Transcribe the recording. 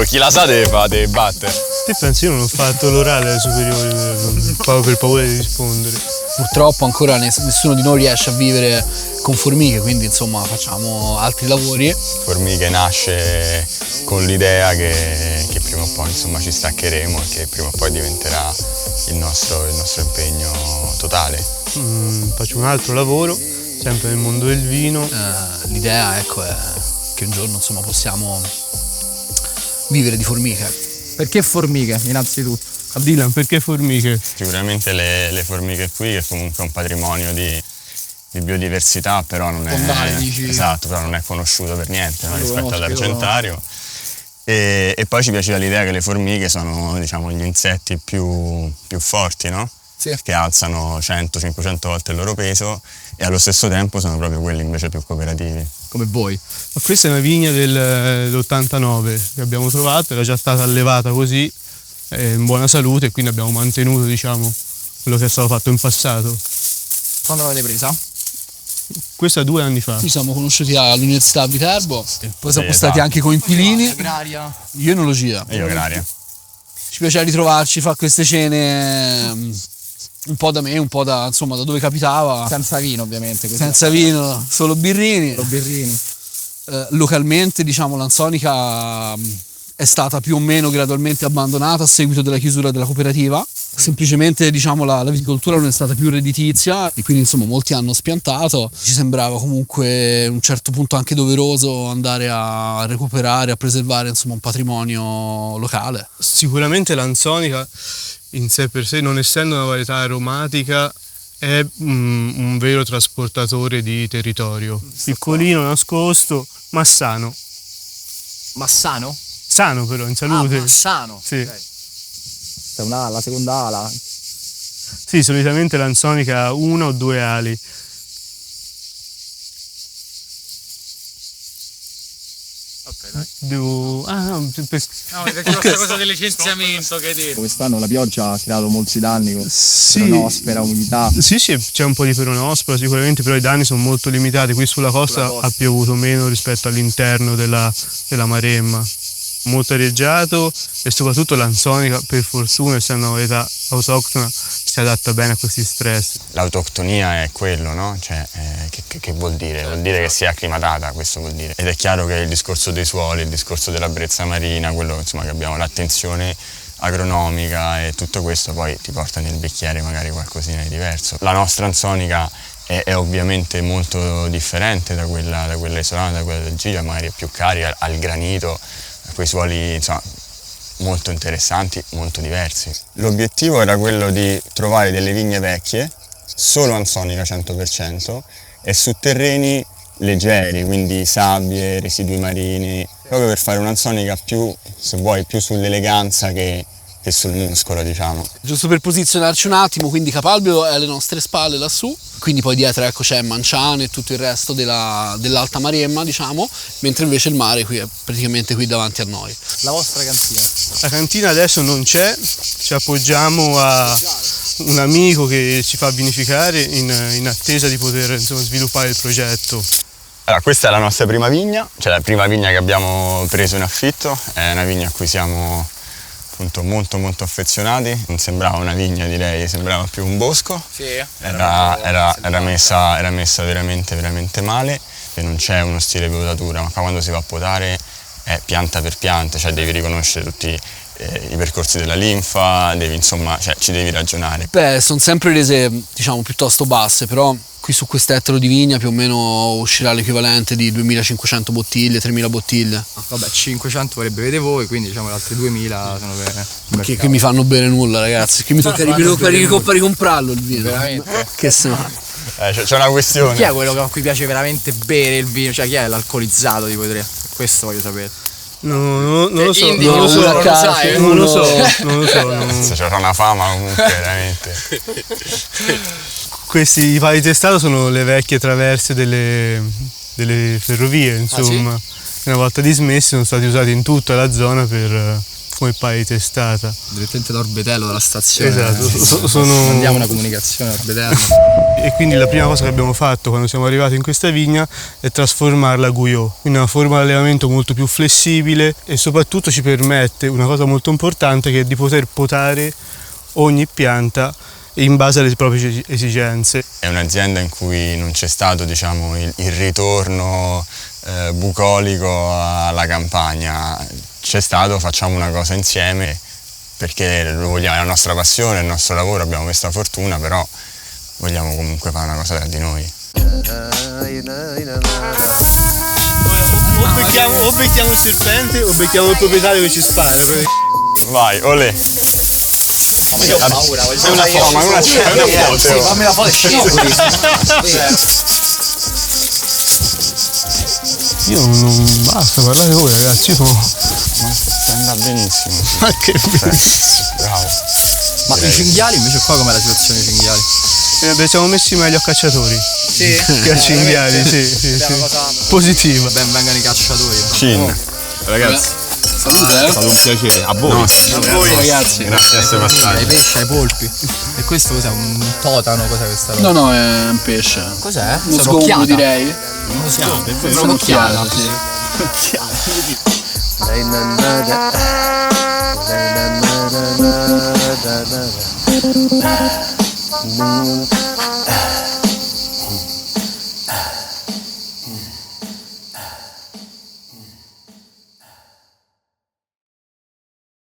Chi la sa deve battere. Te pensi, io non ho fatto l'orale alle superiori per paura di rispondere. Purtroppo ancora nessuno di noi riesce a vivere con formiche, quindi insomma facciamo altri lavori. Formiche nasce con l'idea che prima o poi insomma ci staccheremo e che prima o poi diventerà il nostro impegno totale. Faccio un altro lavoro, sempre nel mondo del vino. L'idea, ecco, è che un giorno insomma possiamo vivere di formiche. Perché formiche, innanzitutto? A Dylan, perché formiche? Sicuramente le formiche qui, che comunque è un patrimonio di biodiversità, però non è, esatto, però non è conosciuto per niente, no, rispetto all'Argentario. E poi ci piaceva l'idea che le formiche sono, diciamo, gli insetti più forti, no? Sì. Che alzano 100-500 volte il loro peso e allo stesso tempo sono proprio quelli invece più cooperativi. Come voi. Ma questa è una vigna dell'89 che abbiamo trovato, era già stata allevata così, in buona salute, e quindi abbiamo mantenuto, diciamo, quello che è stato fatto in passato. Quando l'avete presa? Questa 2 anni fa. Ci siamo conosciuti all'Università a Viterbo, poi siamo stati esatto. anche coinquilini. Agraria. Io enologia. E io agraria. Ci piaceva ritrovarci, fare queste cene un po' da me, un po' da dove capitava. Senza vino, ovviamente. Senza vino, solo birrini. birrini. Localmente, diciamo, l'Ansonica è stata più o meno gradualmente abbandonata a seguito della chiusura della cooperativa. Semplicemente, diciamo, la viticoltura non è stata più redditizia e quindi insomma molti hanno spiantato. Ci sembrava comunque a un certo punto anche doveroso andare a recuperare, a preservare insomma un patrimonio locale. Sicuramente l'Ansonica in sé per sé, non essendo una varietà aromatica, è un vero trasportatore di territorio. Piccolino, nascosto, ma sano. Ma sano? Sano però, in salute. Ma sano? Sì. Okay. È un'ala, seconda ala. Sì, solitamente l'Ansonica ha 1 o 2 ali. Ok, dai. Perché questa cosa del licenziamento che hai detto. Quest'anno la pioggia ha creato molti danni, Sì. peronospora, umidità. Sì, c'è un po' di peronospora sicuramente, però i danni sono molto limitati. Qui sulla costa ha piovuto meno rispetto all'interno della Maremma. Molto areggiato e soprattutto l'Ansonica, per fortuna, essendo una varietà autoctona, si adatta bene a questi stress. L'autoctonia è quello, no? Cioè, che vuol dire? Vuol dire che si è acclimatata, questo vuol dire. Ed è chiaro che il discorso dei suoli, il discorso della brezza marina, quello insomma che abbiamo, l'attenzione agronomica e tutto questo poi ti porta nel bicchiere magari qualcosina di diverso. La nostra Ansonica è ovviamente molto differente da quella isolana, da quella del Giglio, magari è più carica, al granito, quei suoli insomma molto interessanti, molto diversi. L'obiettivo era quello di trovare delle vigne vecchie, solo Ansonica 100%, e su terreni leggeri, quindi sabbie, residui marini, proprio per fare un'Ansonica più, se vuoi, più sull'eleganza che sul muscolo, diciamo. Giusto per posizionarci un attimo, quindi Capalbio è alle nostre spalle lassù, quindi poi dietro, ecco, c'è Manciano e tutto il resto dell'Alta Maremma, diciamo, mentre invece il mare qui è praticamente qui davanti a noi. La vostra cantina? La cantina adesso non c'è, ci appoggiamo a un amico che ci fa vinificare in attesa di poter, insomma, sviluppare il progetto. Allora, questa è la nostra prima vigna, cioè la prima vigna che abbiamo preso in affitto, è una vigna a cui siamo appunto molto affezionati. Non sembrava una vigna, direi, sembrava più un bosco. Sì. Era messa veramente male, e non c'è uno stile potatura, ma qua quando si va a potare è pianta per pianta, cioè devi riconoscere tutti i percorsi della linfa, ci devi ragionare. Beh, sono sempre rese, diciamo, piuttosto basse, però qui su quest'ettaro di vigna più o meno uscirà l'equivalente di 2500 bottiglie, 3000 bottiglie. Vabbè, 500 vorrebbe vedere voi, quindi diciamo le altre 2000 sono per Che mi fanno bere nulla, ragazzi, che mi tocca ricomprarlo il vino. Veramente? Che se no. C'è una questione. Chi è quello a cui piace veramente bere il vino? Cioè chi è l'alcolizzato di voi tre? Questo voglio sapere. Non lo so, non lo so. C'era una fama comunque veramente. I pali testato sono le vecchie traverse delle ferrovie, insomma. Sì? Una volta dismessi sono stati usati in tutta la zona come pali testata. Direttamente da Orbetello, dalla stazione. Esatto, Mandiamo una comunicazione a Orbetello. e quindi la prima cosa che abbiamo fatto quando siamo arrivati in questa vigna è trasformarla a guyot, quindi una forma di allevamento molto più flessibile e soprattutto ci permette una cosa molto importante che è di poter potare ogni pianta in base alle proprie esigenze. È un'azienda in cui non c'è stato, diciamo, il ritorno bucolico alla campagna, c'è stato facciamo una cosa insieme perché lo vogliamo, è la nostra passione, è il nostro lavoro, abbiamo questa fortuna, però vogliamo comunque fare una cosa tra di noi. O becchiamo il serpente o becchiamo il proprietario che ci spara. Vai, olè! Io ho paura, È una foto, ma una foto. Sì, fammi la foto e scegli. Io non basta parlare voi ragazzi, io Andrà benissimo. ma che Bravo. Ma i cinghiali invece qua com'è la situazione dei cinghiali? siamo messi meglio a cacciatori Sì. che a cinghiali, sì. Positiva. Ben vengano i cacciatori. Cin. Ragazzi, Salute, è stato un piacere. A voi. A voi ragazzi. Grazie di essere passati. Ai pesci, ai polpi. E questo cos'è? Un totano? Cos'è questa roba? No, è un pesce. Cos'è? Uno sgombo direi. Un'occhiata. Sì. Un'occhiata.